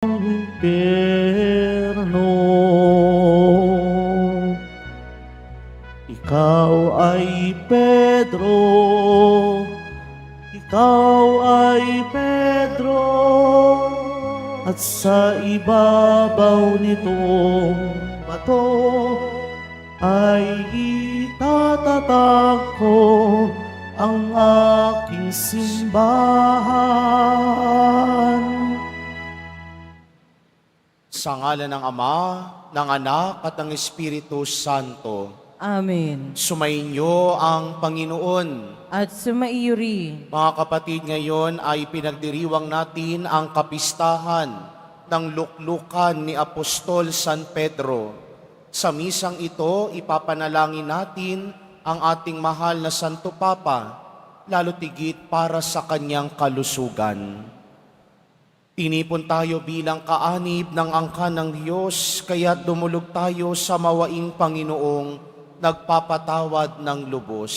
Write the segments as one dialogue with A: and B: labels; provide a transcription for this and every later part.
A: impyerno. Ikaw ay Pedro, ikaw ay Pedro, at sa ibabaw nitong bato ay itatatag ko ang aking simbahan.
B: Sa ngalan ng Ama, ng Anak at ng Espiritu Santo.
C: Amen.
B: Sumainyo ang Panginoon.
C: At sumaiyo rin.
B: Mga kapatid, ngayon ay pinagdiriwang natin ang kapistahan ng luklukan ni Apostol San Pedro. Sa misang ito, ipapanalangin natin ang ating mahal na Santo Papa, lalo tigit para sa kanyang kalusugan. Tinipon tayo bilang kaanib ng angkan ng Diyos, kaya't dumulog tayo sa mawaing Panginoong nagpapatawad ng lubos.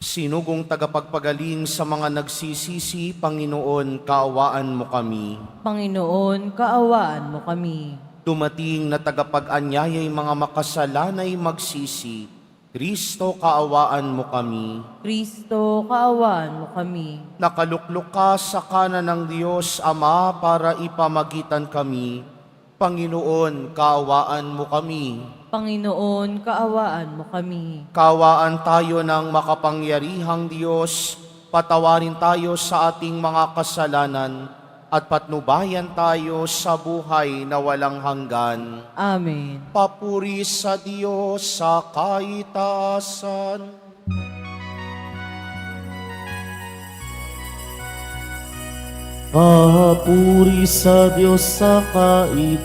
B: Sinugong tagapagpagaling sa mga nagsisisi, Panginoon, kaawaan mo kami.
C: Panginoon, kaawaan mo kami.
B: Dumating na tagapag-anyayay mga makasalanay magsisi, Kristo, kaawaan mo kami.
C: Kristo, kaawaan mo kami.
B: Nakaluklok ka sa kanan ng Diyos Ama para ipamagitan kami. Panginoon, kaawaan mo kami.
C: Panginoon, kaawaan mo kami.
B: Kaawaan tayo ng makapangyarihang Diyos, patawarin tayo sa ating mga kasalanan, at patnubayan tayo sa buhay na walang hanggan.
C: Amen.
B: Papuri sa Diyos sa kaitaasan.
A: Papuri sa Diyos sa kaitaasan,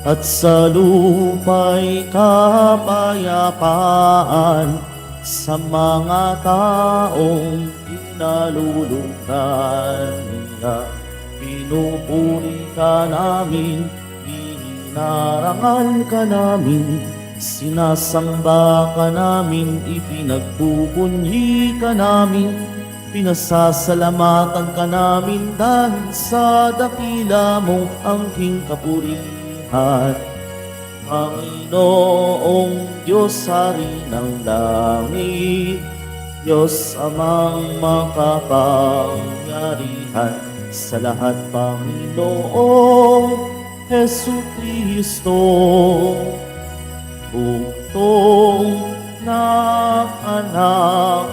A: at sa lupa'y kapayapaan sa mga taong pinalulugdan niya. Pinupuri ka namin, inarangal ka namin, sinasamba ka namin, ipinagbubunyi ka namin, pinasasalamatan ka namin dahil sa dakila mong angking kapurihan. Panginoong Diyos, Hari ng langit, Diyos amang makapangyarihan sa lahat, Panginoong Jesucristo, bugtong na anak,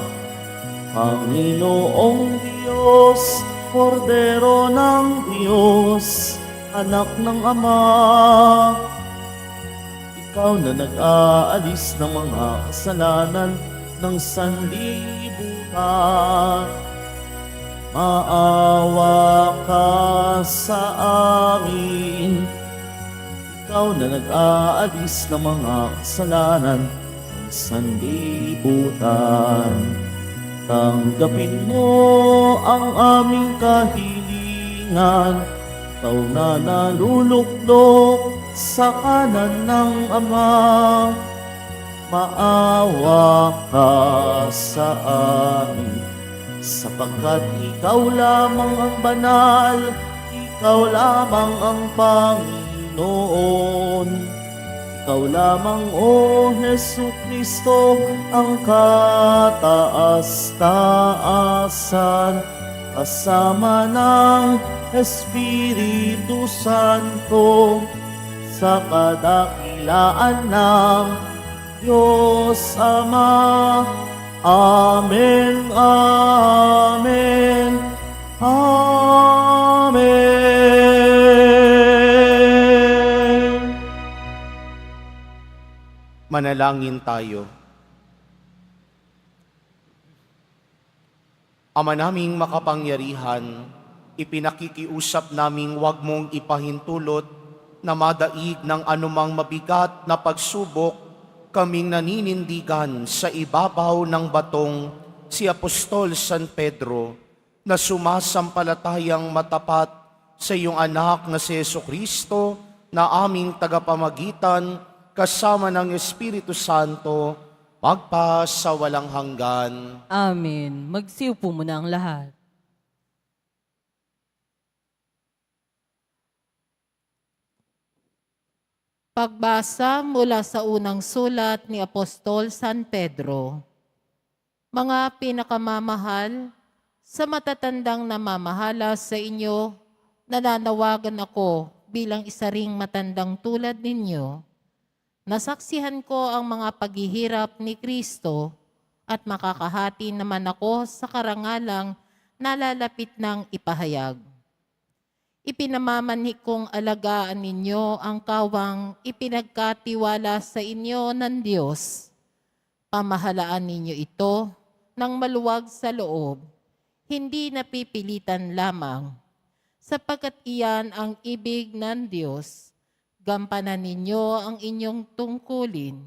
A: Panginoong Diyos, Kordero ng Diyos, anak ng Ama, ikaw na nag-aalis ng mga kasalanan ng sanlibutan. Maawa ka sa amin. Ikaw na nag-aalis ng mga kasalanan ng sanlibutan. Tanggapin mo ang aming kahilingan. Ikaw na naluluklok sa kanan ng Ama. Maawa ka sa amin, sapagkat ikaw lamang ang banal, ikaw lamang ang Panginoon. Ikaw lamang, O Jesucristo, ang kataas-taasan, kasama ng Espiritu Santo, sa kadakilaan ng Diyos Ama. Amen, Amen, Amen.
B: Manalangin tayo. Ama naming makapangyarihan, ipinakikiusap naming huwag mong ipahintulot na madaig ng anumang mabigat na pagsubok kaming naninindigan sa ibabaw ng batong si Apostol San Pedro na sumasampalatayang matapat sa iyong anak na si Jesucristo na aming tagapamagitan kasama ng Espiritu Santo Pagpas sa walang hanggan.
C: Amen. Magsiupo muna ang lahat.
D: Pagbasa mula sa unang sulat ni Apostol San Pedro. Mga pinakamamahal, sa matatandang namamahala sa inyo, nananawagan ako bilang isa ring matandang tulad ninyo. Nasaksihan ko ang mga paghihirap ni Kristo at makakahati naman ako sa karangalang nalalapit ng ipahayag. Ipinamamanhik kong alagaan ninyo ang kawang ipinagkatiwala sa inyo ng Diyos. Pamahalaan ninyo ito ng maluwag sa loob, hindi napipilitan lamang, sapagkat iyan ang ibig ng Diyos. Gampanan ninyo ang inyong tungkulin,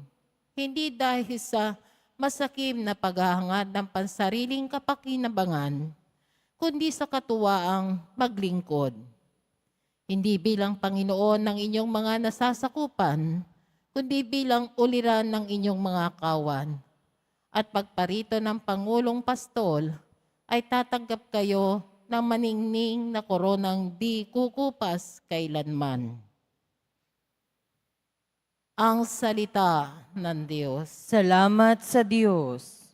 D: hindi dahil sa masakim na paghahangad ng pansariling kapakinabangan, kundi sa katuwaang maglingkod. Hindi bilang Panginoon ng inyong mga nasasakupan, kundi bilang uliran ng inyong mga kawan. At pagparito ng Pangulong Pastol, ay tatanggap kayo ng maningning na koronang di kukupas kailanman. Ang salita ng Diyos.
C: Salamat sa Diyos.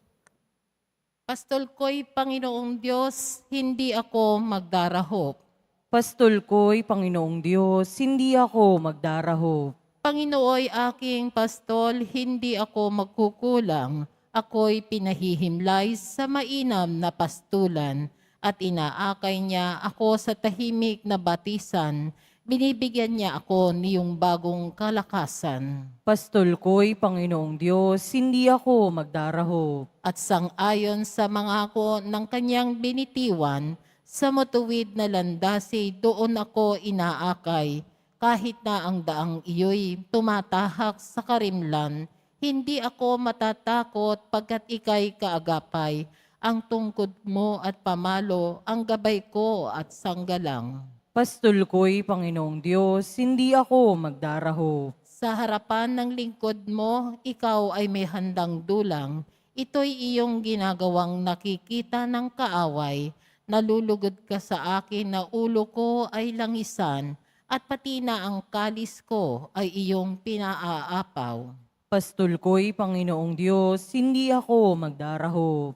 D: Pastol ko'y Panginoong Diyos, hindi ako magdarahop.
C: Pastol ko'y Panginoong Diyos, hindi ako magdarahop.
D: Panginooy aking pastol, hindi ako magkukulang. Ako'y pinahihimlay sa mainam na pastulan at inaakay niya ako sa tahimik na batisan. Binibigyan niya ako niyong bagong kalakasan.
C: Pastol ko'y Panginoong Diyos, hindi ako magdarahop.
D: At sang-ayon sa mga ako ng kanyang binitiwan, sa matuwid na landasi doon ako inaakay. Kahit na ang daang iyo'y tumatahak sa karimlan, hindi ako matatakot pagkat ika'y kaagapay. Ang tungkod mo at pamalo, ang gabay ko at sanggalang.
C: Pastol ko'y Panginoong Diyos, hindi ako magdarahop.
D: Sa harapan ng lingkod mo, ikaw ay may handang dulang. Ito'y iyong ginagawang nakikita ng kaaway. Nalulugod ka sa akin na ulo ko ay langisan at pati na ang kalis ko ay iyong pinaaapaw.
C: Pastol ko'y Panginoong Diyos, hindi ako magdarahop.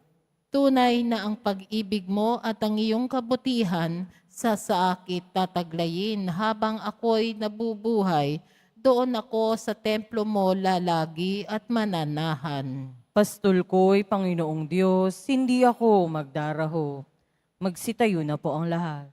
D: Tunay na ang pag-ibig mo at ang iyong kabutihan sa saakit tataglayin habang ako'y nabubuhay. Doon ako sa templo mo lalagi at mananahan.
C: Pastol ko'y Panginoong Diyos, hindi ako magdarahop. Magsitayo na po ang lahat.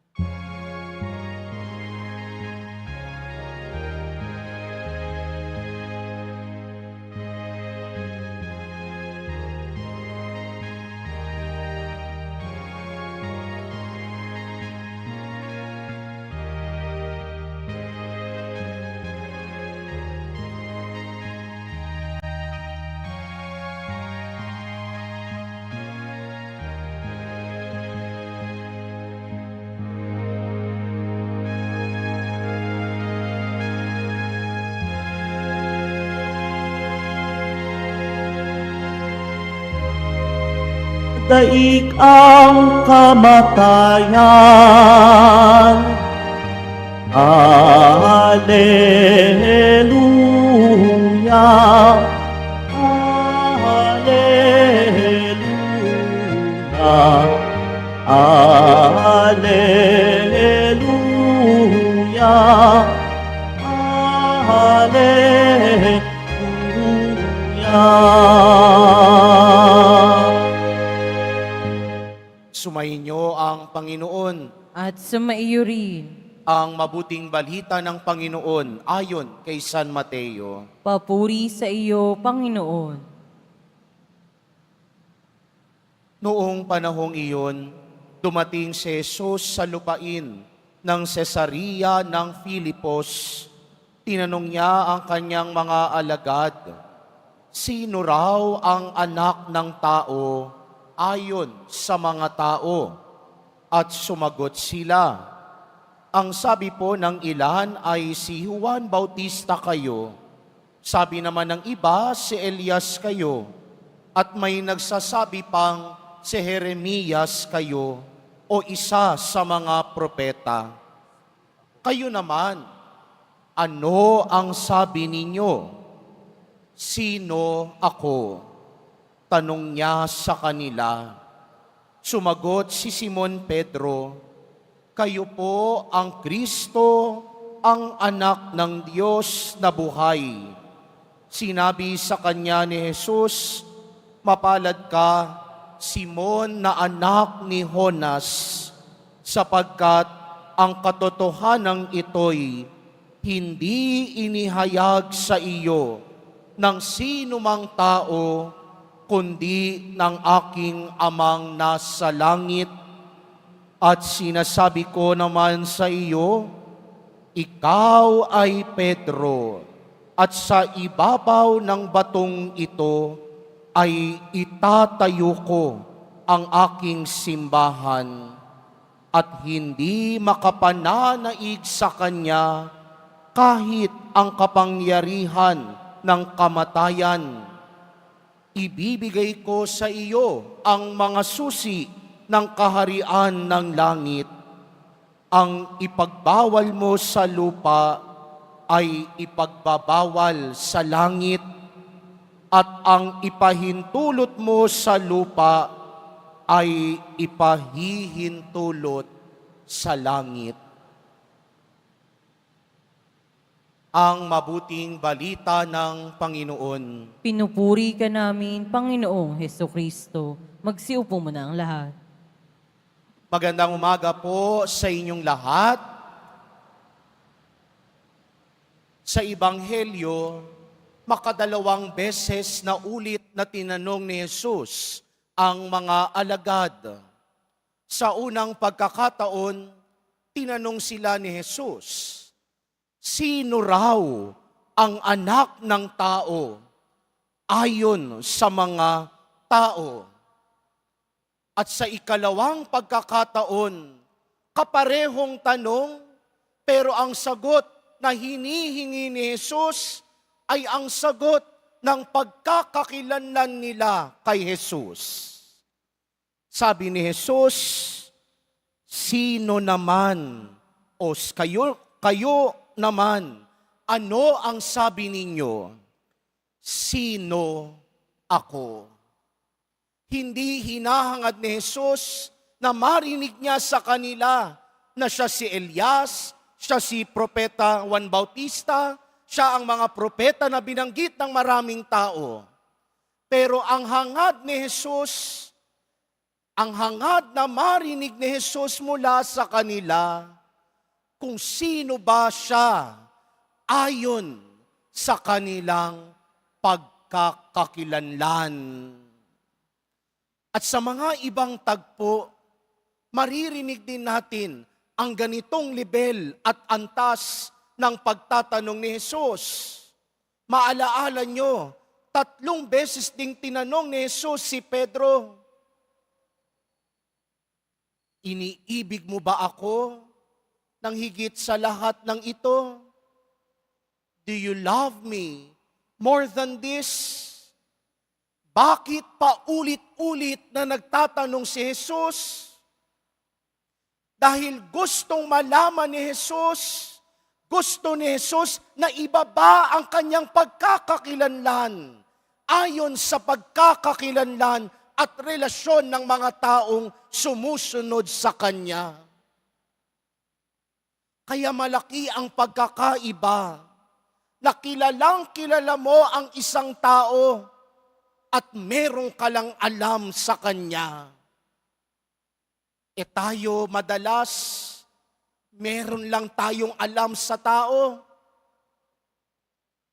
A: Daig ang kamatayan. Alleluia. Alleluia. Alleluia. Alleluia.
B: Sumainyo ang Panginoon.
C: At sumaiyo rin.
B: Ang mabuting balita ng Panginoon ayon kay San Mateo.
C: Papuri sa iyo, Panginoon.
B: Noong panahong iyon, dumating si Jesus sa lupain ng Cesarea ng Filipos. Tinanong niya ang kanyang mga alagad, sino raw ang anak ng tao ayon sa mga tao? At sumagot sila, ang sabi po ng ilan ay si Juan Bautista kayo. Sabi naman ng iba, si Elias kayo. At may nagsasabi pang si Jeremias kayo o isa sa mga propeta. Kayo naman, ano ang sabi ninyo? Sino ako? Tanong niya sa kanila. Sumagot si Simon Pedro, kayo po ang Kristo, ang anak ng Diyos na buhay. Sinabi sa kanya ni Jesus, mapalad ka, Simon na anak ni Jonas, sapagkat ang katotohanan ito'y hindi inihayag sa iyo ng sino mang tao, kundi ng aking amang nasa langit. At sinasabi ko naman sa iyo, ikaw ay Pedro, at sa ibabaw ng batong ito ay itatayo ko ang aking simbahan, at hindi makapananaig sa kanya kahit ang kapangyarihan ng kamatayan. Ibibigay ko sa iyo ang mga susi ng kaharian ng langit. Ang ipagbawal mo sa lupa ay ipagbabawal sa langit, at ang ipahintulot mo sa lupa ay ipahihintulot sa langit. Ang mabuting balita ng Panginoon.
C: Pinupuri ka namin, Panginoong Hesukristo. Magsiupo mo na ang lahat.
B: Magandang umaga po sa inyong lahat. Sa Ebanghelyo, makadalawang beses na ulit na tinanong ni Jesus ang mga alagad. Sa unang pagkakataon, tinanong sila ni Jesus, sino raw ang anak ng tao ayon sa mga tao? At sa ikalawang pagkakataon, kaparehong tanong, pero ang sagot na hinihingi ni Jesus ay ang sagot ng pagkakakilanlan nila kay Jesus. Sabi ni Jesus, sino naman o kayo naman, ano ang sabi ninyo? Sino ako? Hindi hinahangad ni Jesus na marinig niya sa kanila na siya si Elias, siya si Propeta Juan Bautista, siya ang mga propeta na binanggit ng maraming tao. Pero ang hangad ni Jesus, ang hangad na marinig ni Jesus mula sa kanila, kung sino ba siya ayon sa kanilang pagkakakilanlan. At sa mga ibang tagpo, maririnig din natin ang ganitong level at antas ng pagtatanong ni Jesus. Maalaala nyo, 3 beses ding tinanong ni Jesus si Pedro, iniibig mo ba ako nang higit sa lahat ng ito? Do you love me more than this? Bakit paulit-ulit na nagtatanong si Jesus? Dahil gustong malaman ni Jesus, gusto ni Jesus na ibaba ang kanyang pagkakakilanlan ayon sa pagkakakilanlan at relasyon ng mga taong sumusunod sa Kanya. Kaya malaki ang pagkakaiba na kilalang kilala mo ang isang tao at meron ka lang alam sa Kanya. E tayo madalas, meron lang tayong alam sa tao.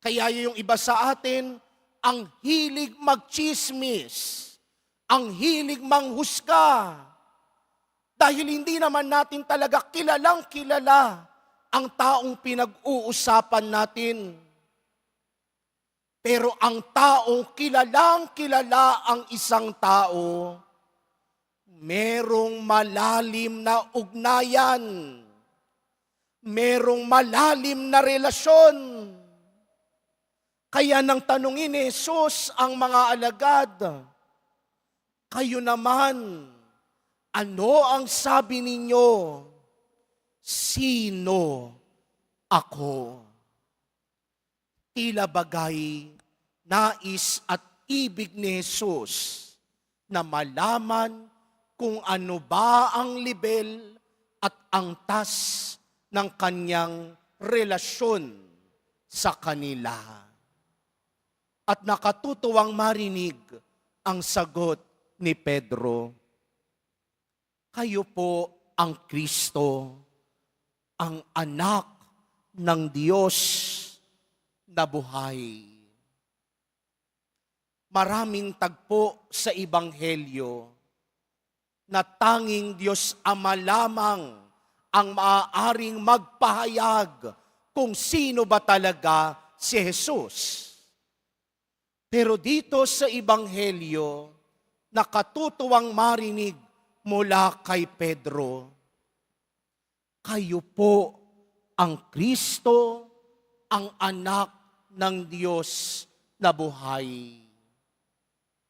B: Kaya yung iba sa atin, ang hilig magchismis, ang hilig manghusga. Dahil hindi naman natin talaga kilalang kilala ang taong pinag-uusapan natin. Pero ang taong kilalang kilala ang isang tao, merong malalim na ugnayan, merong malalim na relasyon. Kaya nang tanungin ni Jesus ang mga alagad, Kayo naman, ano ang sabi ninyo? Sino ako? Tila bagay, nais at ibig ni Jesus na malaman kung ano ba ang level at angtas ng kanyang relasyon sa kanila. At nakatutuwang marinig ang sagot ni Pedro. Kayo po ang Kristo, ang anak ng Diyos na buhay. Maraming tagpo sa Ebanghelyo na tanging Diyos Ama lamang ang maaaring magpahayag kung sino ba talaga si Jesus. Pero dito sa Ebanghelyo, nakatutuwang marinig mula kay Pedro, kayo po ang Kristo, ang anak ng Diyos na buhay.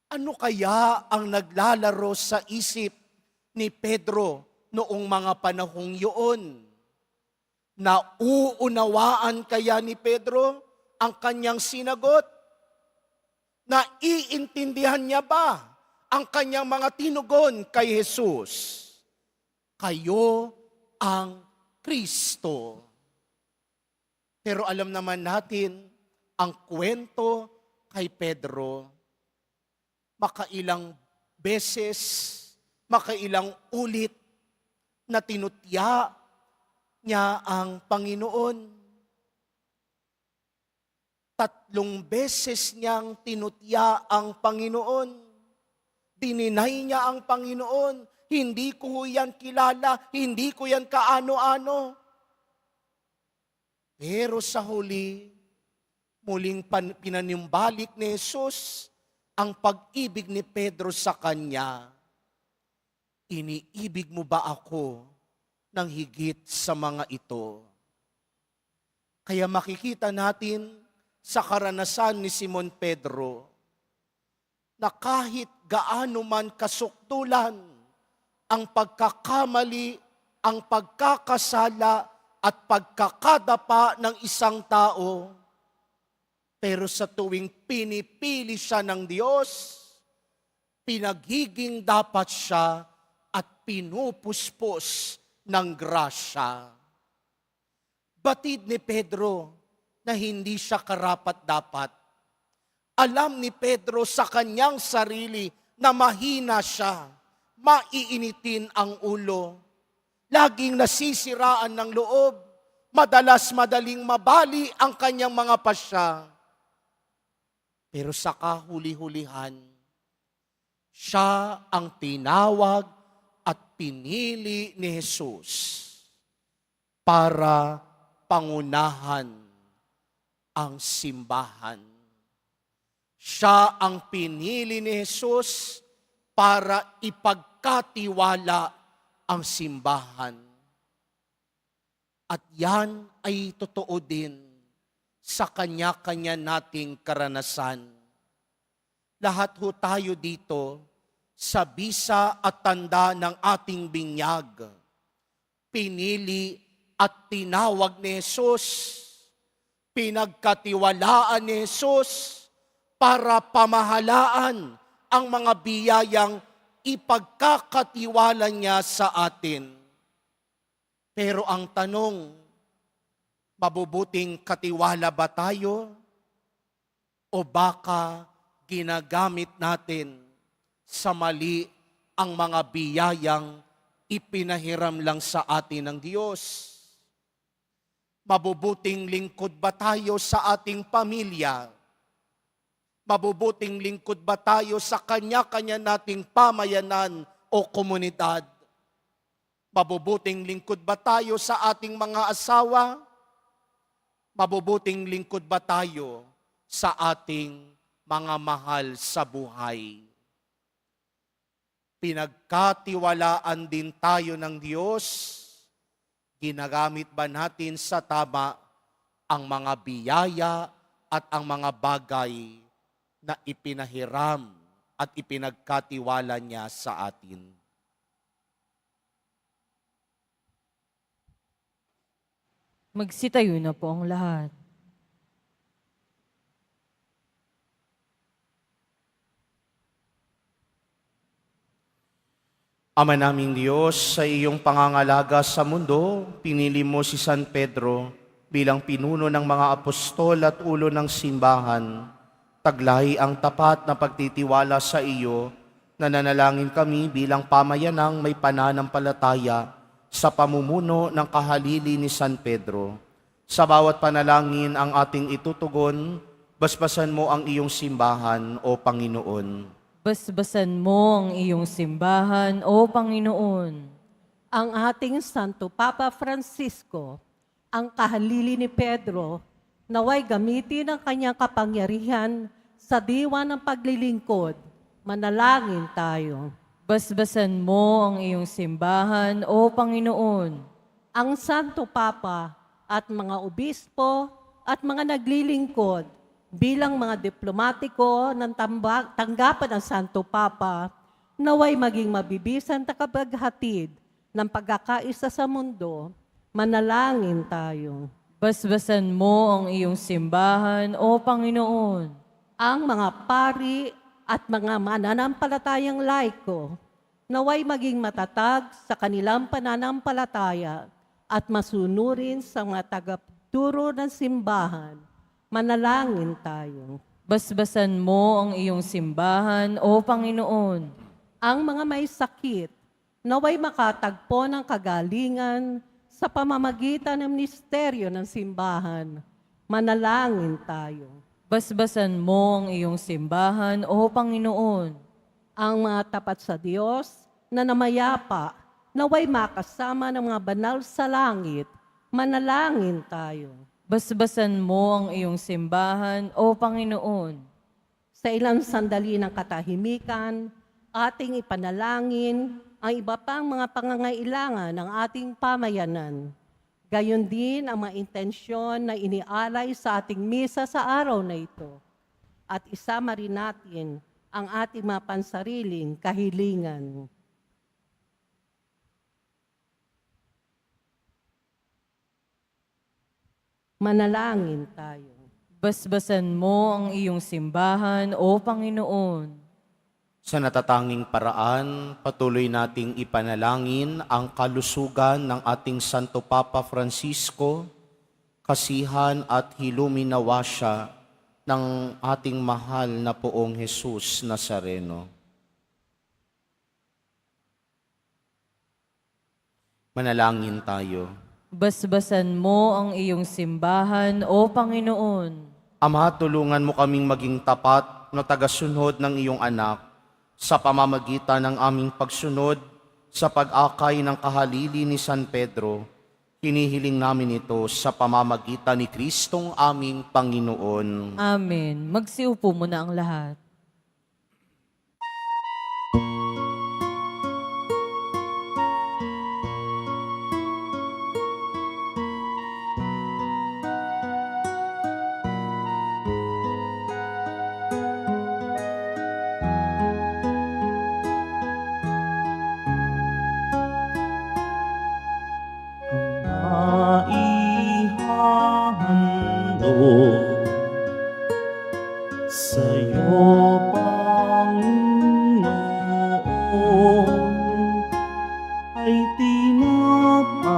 B: Ano kaya ang naglalaro sa isip ni Pedro noong mga panahong yun? Nauunawaan kaya ni Pedro ang kanyang sinagot? Naiintindihan niya ba ang kanyang mga tinugon kay Jesus? Kayo ang Kristo. Pero alam naman natin, ang kwento kay Pedro, makailang beses, makailang ulit na tinutya niya ang Panginoon. 3 beses niyang tinutya ang Panginoon. Dininay niya ang Panginoon. Hindi ko yan kilala, hindi ko yan kaano-ano. Pero sa huli, muling pinanimbalik ni Jesus ang pag-ibig ni Pedro sa kanya. Iniibig mo ba ako ng higit sa mga ito? Kaya makikita natin sa karanasan ni Simon Pedro na kahit gaano man kasuktulan ang pagkakamali, ang pagkakasala at pagkakadapa ng isang tao, pero sa tuwing pinipili siya ng Diyos, pinagiging dapat siya at pinupuspos ng grasya. Batid ni Pedro na hindi siya karapat-dapat. Alam ni Pedro sa kanyang sarili na mahina siya, maiinitin ang ulo, laging nasisiraan ng loob, madaling mabali ang kanyang mga pasya. Pero sa kahuli-hulihan, siya ang tinawag at pinili ni Jesus para pangunahan ang simbahan. Siya ang pinili ni Jesus para ipagkatiwala ang simbahan. At yan ay totoo din sa kanya-kanya nating karanasan. Lahat ho tayo dito sa bisa at tanda ng ating binyag. Pinili at tinawag ni Jesus, pinagkatiwalaan ni Jesus para pamahalaan ang mga biyayang ipagkakatiwala niya sa atin. Pero ang tanong, mabubuting katiwala ba tayo? O baka ginagamit natin sa mali ang mga biyayang ipinahiram lang sa atin ng Diyos? Mabubuting lingkod ba tayo sa ating pamilya? Mabubuting lingkod ba tayo sa kanya-kanya nating pamayanan o komunidad? Mabubuting lingkod ba tayo sa ating mga asawa? Mabubuting lingkod ba tayo sa ating mga mahal sa buhay? Pinagkatiwalaan din tayo ng Diyos. Ginagamit ba natin sa tama ang mga biyaya at ang mga bagay na ipinahiram at ipinagkatiwala niya sa atin.
C: Magsitayo na po ang lahat.
B: Ama naming Diyos, sa iyong pangangalaga sa mundo, pinili mo si San Pedro bilang pinuno ng mga apostol at ulo ng simbahan. Taglay ang tapat na pagtitiwala sa iyo, nananalangin kami bilang pamayanang may pananampalataya sa pamumuno ng kahalili ni San Pedro. Sa bawat panalangin ang ating itutugon, basbasan mo ang iyong simbahan, O Panginoon.
C: Basbasan mo ang iyong simbahan, O Panginoon.
E: Ang ating Santo Papa Francisco, ang kahalili ni Pedro, naway gamitin ang kanyang kapangyarihan sa diwa ng paglilingkod. Manalangin tayo.
C: Basbasan mo ang iyong simbahan, O Panginoon.
E: Ang Santo Papa at mga obispo at mga naglilingkod bilang mga diplomatiko ng tanggapan ng Santo Papa, naway maging mabibisan takabaghatid ng pagkakaisa sa mundo, manalangin tayo.
C: Basbasan mo ang iyong simbahan, O Panginoon.
E: Ang mga pari at mga mananampalatayang laiko, naway maging matatag sa kanilang pananampalataya at masunurin sa mga tagapturo ng simbahan. Manalangin tayo.
C: Basbasan mo ang iyong simbahan, O Panginoon.
E: Ang mga may sakit, naway makatagpo ng kagalingan sa pamamagitan ng misteryo ng simbahan. Manalangin tayo.
C: Basbasan mo ang iyong simbahan, O Panginoon.
E: Ang mga tapat sa Diyos na namayapa, naway makasama ng mga banal sa langit. Manalangin tayo.
C: Basbasan mo ang iyong simbahan, O Panginoon.
E: Sa ilang sandali ng katahimikan, ating ipanalangin ang iba pang mga pangangailangan ng ating pamayanan. Gayon din ang mga intensyon na inialay sa ating misa sa araw na ito. At isama rin natin ang ating mga pansariling kahilingan. Manalangin tayo.
C: Basbasan mo ang iyong simbahan, O Panginoon.
B: Sa natatanging paraan, patuloy nating ipanalangin ang kalusugan ng ating Santo Papa Francisco, kasihan at hiluminawa siya ng ating mahal na Poong Jesus Nazareno. Manalangin tayo.
C: Basbasan mo ang iyong simbahan, O Panginoon.
B: Ama, tulungan mo kaming maging tapat na tagasunod ng iyong anak sa pamamagitan ng aming pagsunod sa pag-akay ng kahalili ni San Pedro. Hinihiling namin ito sa pamamagitan ni Kristong aming Panginoon.
C: Amen. Magsiupo muna ang lahat.
A: Maihahandog sa'yo, Panginoon, ay tinapay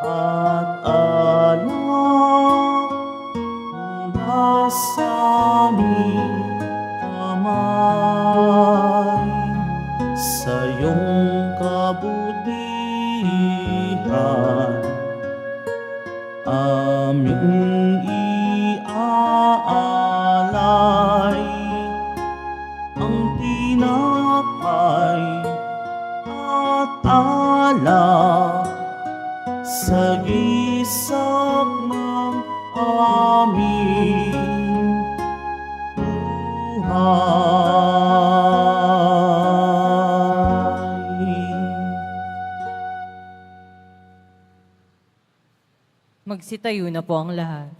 A: at alak mula sa aming kamay. Sa iyong kabutihan aming iaalay ang tinapay at alak sa gisag ng aming buhay.
C: Magsitayo na po ang lahat.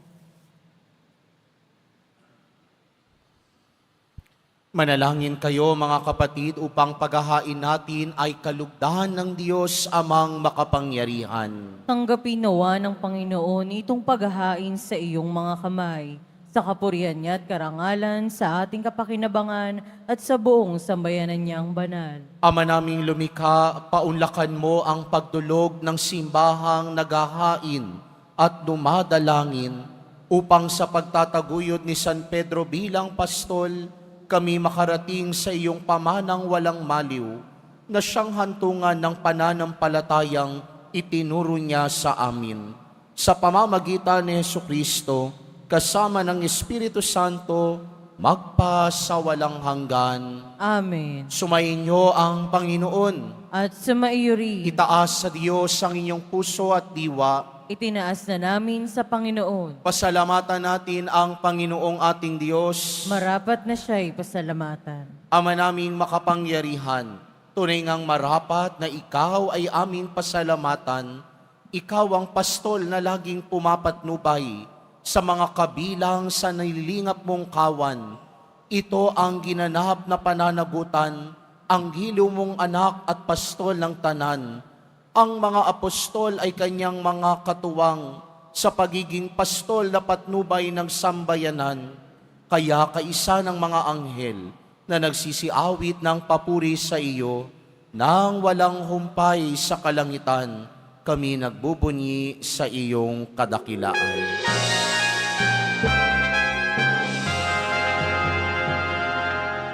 B: Manalangin kayo mga kapatid upang paghahain natin ay kalugdan ng Diyos amang makapangyarihan.
C: Tanggapin nawa ng Panginoon itong paghahain sa iyong mga kamay, sa kapurihan niya at karangalan, sa ating kapakinabangan at sa buong sambayanan niyang banal.
B: Ama naming lumikha, paunlakan mo ang pagdulog ng simbahang naghahain at dumadalangin upang sa pagtataguyod ni San Pedro bilang pastol, kami makarating sa iyong pamanang walang maliw na siyang hantungan ng pananampalatayang itinuro niya sa amin. Sa pamamagitan ni Jesucristo, kasama ng Espiritu Santo, magpasawalang hanggan.
C: Amen.
B: Sumainyo ang Panginoon.
C: At sumaiyo rin,
B: Itaas sa Diyos ang inyong puso at diwa.
C: itinaas na namin sa Panginoon.
B: Pasalamatan natin ang Panginoong ating Diyos.
C: Marapat na siya'y pasalamatan.
B: Ama naming makapangyarihan, tunay ngang marapat na ikaw ay aming pasalamatan. Ikaw ang pastol na laging pumapatnubay sa mga kabilang sa nililingap mong kawan. Ito ang ginanap na pananagutan, ang hilo mong anak at pastol ng tanan. Ang mga apostol ay kanyang mga katuwang sa pagiging pastol na patnubay ng sambayanan. Kaya kaisa ng mga anghel na nagsisiawit ng papuri sa iyo, nang walang humpay sa kalangitan, kami nagbubunyi sa iyong kadakilaan.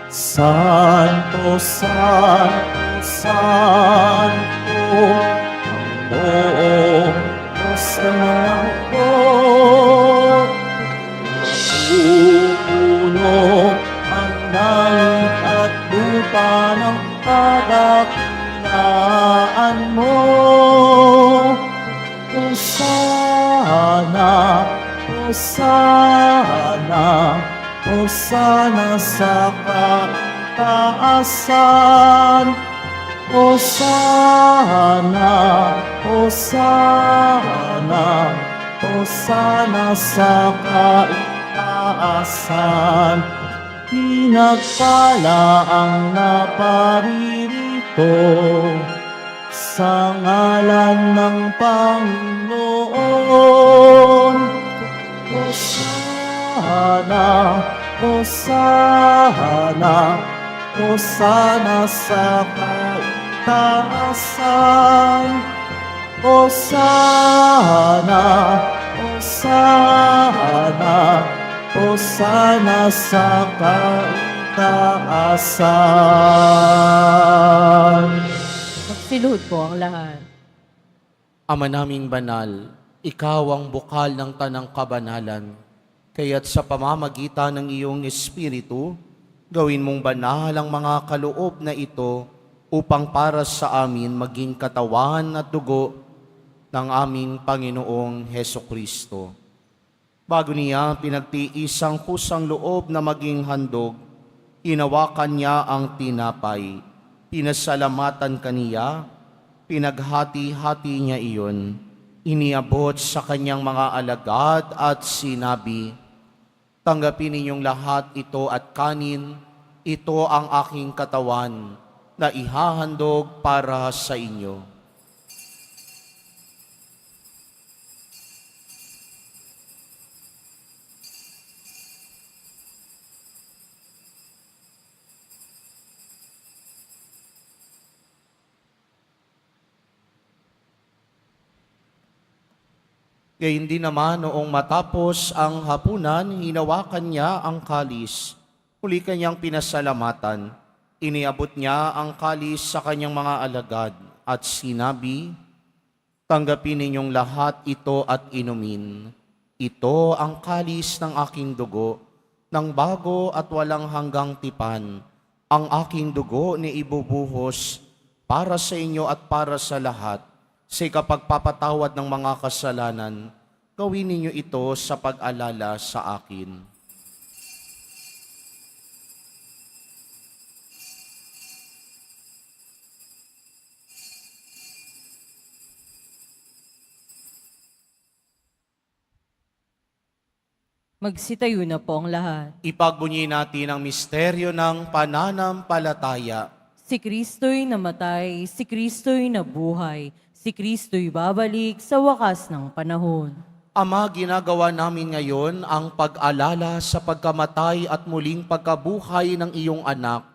A: Santo, Santo, Santo, ang buong Diyos ng Lord. Pupuno ang langit at lupa ng kadakilaan mo. Hosana, Hosana, Hosana sa kataasan. Hosana, Hosana, Hosana sa kataasan. Pinagpala ang naparirito sa ngalan ng Panginoon. Hosana, Hosana, Hosana sa kataasan. Hosana, Hosana, Hosana sa kataasan.
C: Magsiluhod po ang lahat.
B: Ama naming banal, ikaw ang bukal ng tanang kabanalan, kaya't sa pamamagitan ng iyong Espiritu, gawin mong banal ang mga kaloob na ito upang para sa amin maging katawan at dugo ng aming Panginoong Hesukristo. Bago niya pinagtiis ang kusang loob na maging handog, hinawakan niya ang tinapay, pinasalamatan kaniya, pinaghati-hati niya iyon, iniabot sa kanyang mga alagad at sinabi, "Tanggapin ninyong lahat ito at kanin, ito ang aking katawan na ihahandog para sa inyo." Gayun din naman noong matapos ang hapunan, hinawakan niya ang kalis. Muli kanyang pinasalamatan. Iniabot niya ang kalis sa kanyang mga alagad at sinabi, "Tanggapin ninyong lahat ito at inumin. Ito ang kalis ng aking dugo, ng bago at walang hanggang tipan. Ang aking dugo ni ibubuhos para sa inyo at para sa lahat. Sa kapagpapatawad ng mga kasalanan, gawin ninyo ito sa pag-alala sa akin."
C: Magsitayo na po ang lahat.
B: Ipagbunyi natin ang misteryo ng pananampalataya.
C: Si Kristo'y namatay, si Kristo'y nabuhay, si Kristo'y babalik sa wakas ng panahon.
B: Ama, ginagawa namin ngayon ang pag-alala sa pagkamatay at muling pagkabuhay ng iyong anak,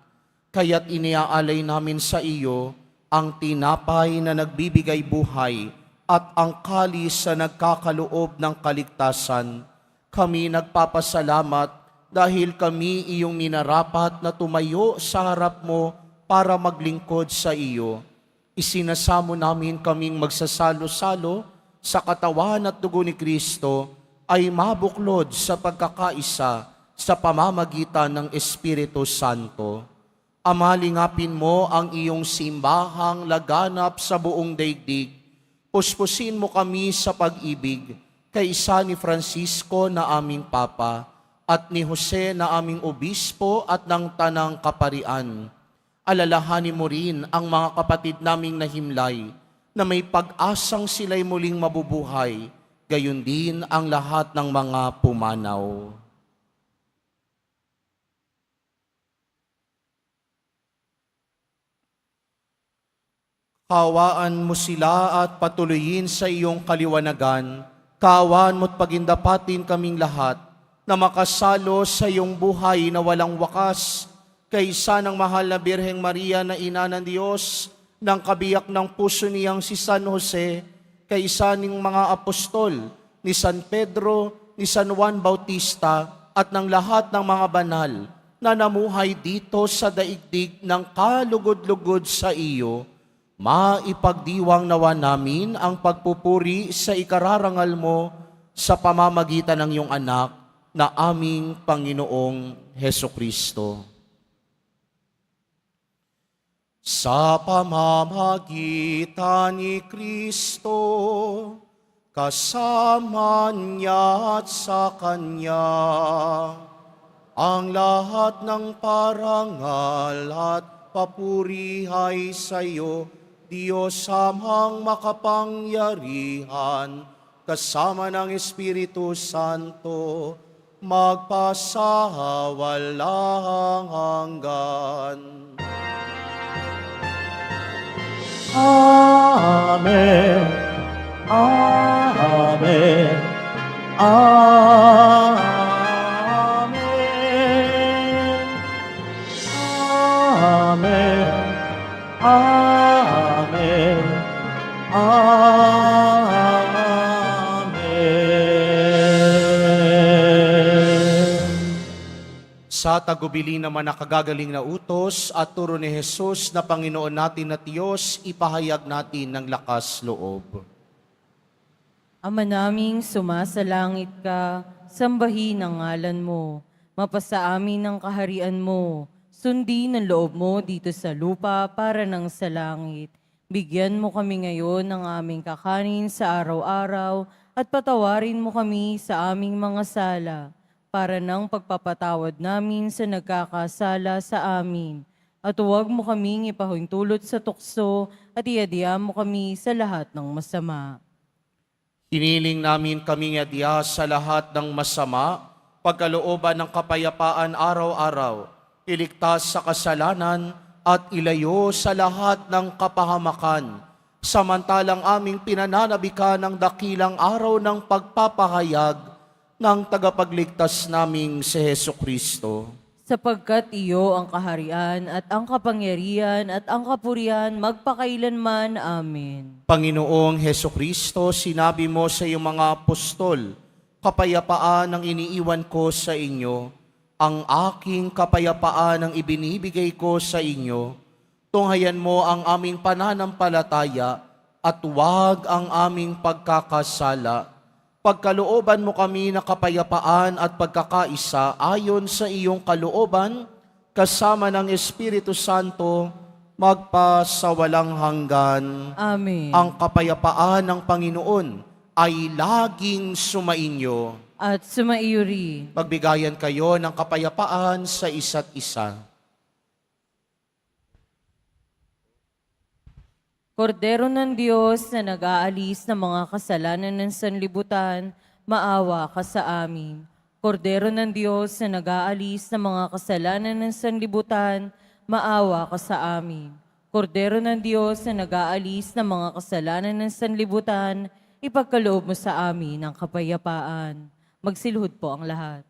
B: kaya't iniaalay namin sa iyo ang tinapay na nagbibigay buhay at ang kalis na nagkakaloob ng kaligtasan. Kami nagpapasalamat dahil kami iyong minarapat na tumayo sa harap mo para maglingkod sa iyo. Isinasamo namin kaming magsasalo-salo sa katawan at dugo ni Kristo ay mabuklod sa pagkakaisa sa pamamagitan ng Espiritu Santo. Ama, lingapin mo ang iyong simbahang laganap sa buong daigdig. Puspusin mo kami sa pag-ibig kaysa ni Francisco na aming Papa at ni Jose na aming Obispo at ng Tanang Kaparian. Alalahanin mo rin ang mga kapatid naming nahimlay na may pag-asang sila'y muling mabubuhay, gayon din ang lahat ng mga pumanaw. Kawaan mo sila at patuloyin sa iyong kaliwanagan. Kaawaan mo't pagindapatin kaming lahat na makasalo sa iyong buhay na walang wakas, kaysa ng mahal na Birheng Maria na Ina ng Diyos, ng kabiyak ng puso niyang si San Jose, kaysa ng mga apostol, ni San Pedro, ni San Juan Bautista, at ng lahat ng mga banal na namuhay dito sa daigdig ng kalugod-lugod sa iyo, maipagdiwang nawa namin ang pagpupuri sa ikararangal mo sa pamamagitan ng iyong anak na aming Panginoong Hesukristo. Sa pamamagitan ni Kristo, kasama niya at sa Kanya, ang lahat ng parangal at papuri ay sa iyo, Diyos Amang makapangyarihan, kasama ng Espiritu Santo, magpasawalang hanggan.
A: Amen. Amen. Amen. Amen. Amen. Amen.
B: Sa tagubilin naman na kagagaling na utos at turo ni Jesus na Panginoon natin na Diyos, ipahayag natin ng lakas loob.
C: Ama naming sumasalangit ka, sambahin ang ngalan mo. Mapasa amin ang kaharian mo. Sundin ang loob mo dito sa lupa para nang sa langit. Bigyan mo kami ngayon ng aming kakanin sa araw-araw at patawarin mo kami sa aming mga sala para nang pagpapatawad namin sa nagkakasala sa amin. At huwag mo kaming ipahintulot sa tukso at iadya mo kami sa lahat ng masama.
B: Hiniling namin kaming adya sa lahat ng masama, pagkalooban ng kapayapaan araw-araw, iligtas sa kasalanan at ilayo sa lahat ng kapahamakan, samantalang aming pinananabikan ng dakilang araw ng pagpapahayag ng tagapagligtas naming si Hesukristo.
C: Sapagkat iyo ang kaharian at ang kapangyarihan at ang kapurihan magpakailanman. Amen.
B: Panginoong Hesukristo, sinabi mo sa iyong mga apostol, kapayapaan ang iniiwan ko sa inyo, ang aking kapayapaan ang ibinibigay ko sa inyo. Tunghayan mo ang aming pananampalataya at huwag ang aming pagkakasala. Pagkalooban mo kami na kapayapaan at pagkakaisa ayon sa iyong kalooban, kasama ng Espiritu Santo, magpasawalang hanggan.
C: Amen.
B: Ang kapayapaan ng Panginoon ay laging sumainyo.
C: At sumaiyo rin.
B: Magbigayan kayo ng kapayapaan sa isa't isa.
C: Kordero ng Diyos na nag-aalis ng mga kasalanan ng sanlibutan, maawa ka sa amin. Kordero ng Diyos na nag-aalis ng mga kasalanan ng sanlibutan, maawa ka sa amin. Kordero ng Diyos na nag-aalis ng mga kasalanan ng sanlibutan, ipagkaloob mo sa amin ang kapayapaan. Magsilhod po ang lahat.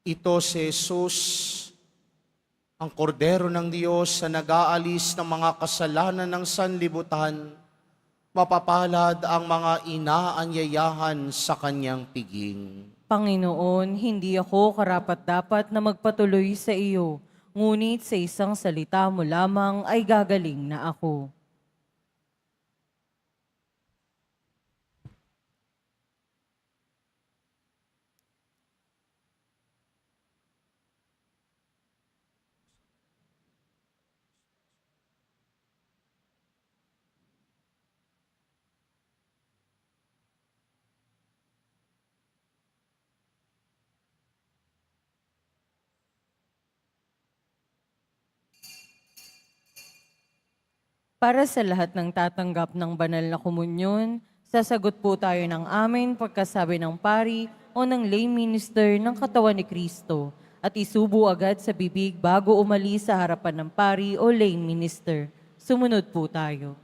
B: Ito si Jesus, ang kordero ng Diyos na nag-aalis ng mga kasalanan ng sanlibutan. Mapapalad ang mga inaanyayahan sa kanyang piging.
C: Panginoon, hindi ako karapat-dapat na magpatuloy sa iyo, ngunit sa isang salita mo lamang ay gagaling na ako. Para sa lahat ng tatanggap ng banal na komunyon, sasagot po tayo ng amen pagkasabi ng pari o ng lay minister ng katawan ni Kristo at isubo agad sa bibig bago umalis sa harapan ng pari o lay minister. Sumunod po tayo.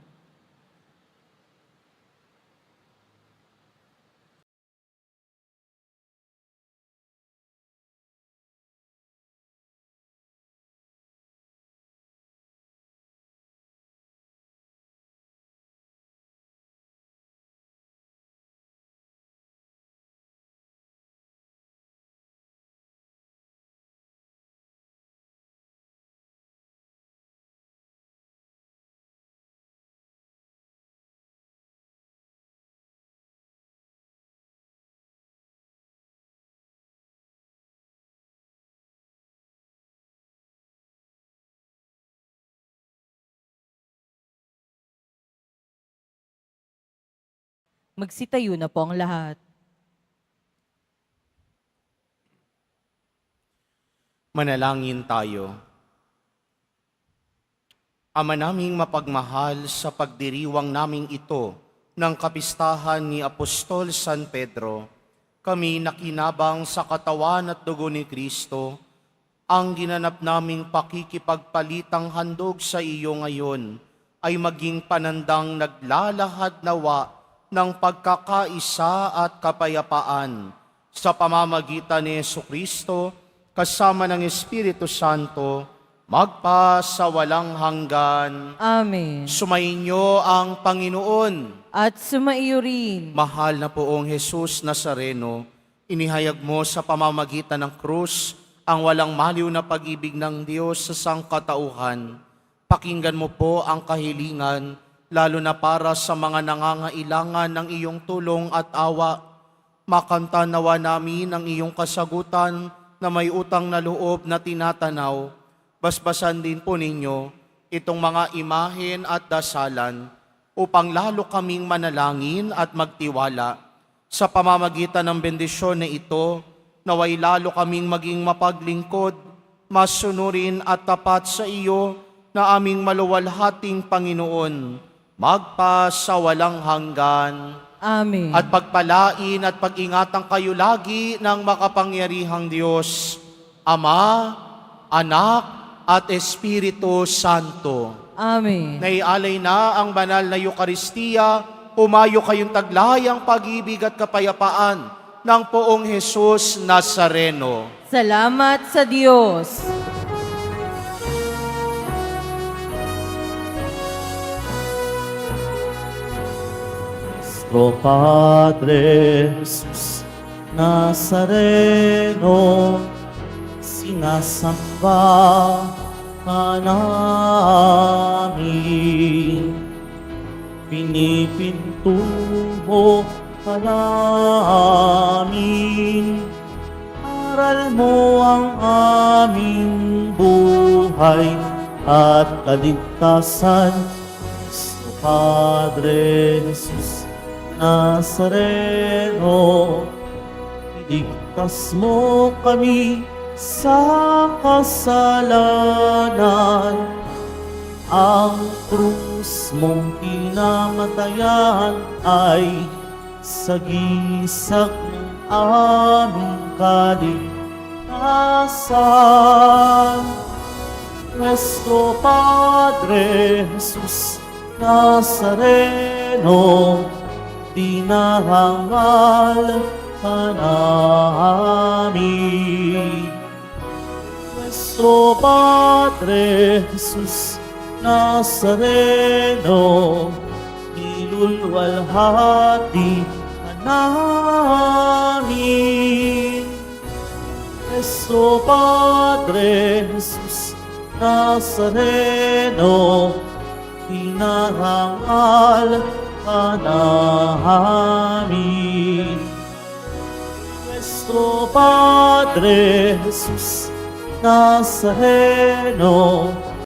C: Magsitayo na po ang lahat.
B: Manalangin tayo. Ama naming mapagmahal, sa pagdiriwang naming ito ng kapistahan ni Apostol San Pedro, kami nakinabang sa katawan at dugo ni Kristo, ang ginanap naming pakikipagpalitang handog sa iyo ngayon ay maging panandang naglalahad nawa ng pagkakaisa at kapayapaan sa pamamagitan ni Jesucristo kasama ng Espiritu Santo, magpa sa walang hanggan.
C: Amen.
B: Sumainyo ang Panginoon.
C: At sumaiyo rin.
B: Mahal na poong Jesus Nazareno, inihayag mo sa pamamagitan ng krus ang walang maliw na pag-ibig ng Diyos sa sangkatauhan. Pakinggan mo po ang kahilingan, lalo na para sa mga nangangailangan ng iyong tulong at awa. Makanta nawa namin ang iyong kasagutan na may utang na loob na tinatanaw. Basbasan din po ninyo itong mga imahen at dasalan upang lalo kaming manalangin at magtiwala. Sa pamamagitan ng bendisyon na ito, naway lalo kaming maging mapaglingkod, masunurin at tapat sa iyo na aming maluwalhating Panginoon, magpa sa walang hanggan.
C: Amen.
B: At pagpalain at pag-ingatan kayo lagi ng makapangyarihang Diyos, Ama, Anak, at Espiritu Santo.
C: Amen.
B: Naialay na ang banal na Eukaristiya, humayo kayong taglayang pag-ibig at kapayapaan ng poong Jesus Nazareno.
C: Salamat sa Diyos.
A: Nuestro Padre Jesus Nazareno, sinasamba ka namin, pinipinto mo ka namin, aral mo ang aming buhay. buhay at kaligtasan. Cristo Padre Jesus Nazareno, iligtas mo kami sa kasalanan. Ang krus mong pinamatayan ay sagisag ng aming kaligtasan. Cristo Padre Jesus Nazareno, dinahangal ka namin. Cristo Padre Jesus Nazareno, nilulwalhati ka namin. Cristo Padre Jesus Nazareno, dinahangal ka namin. Cristo Padre Jesus Nazareno,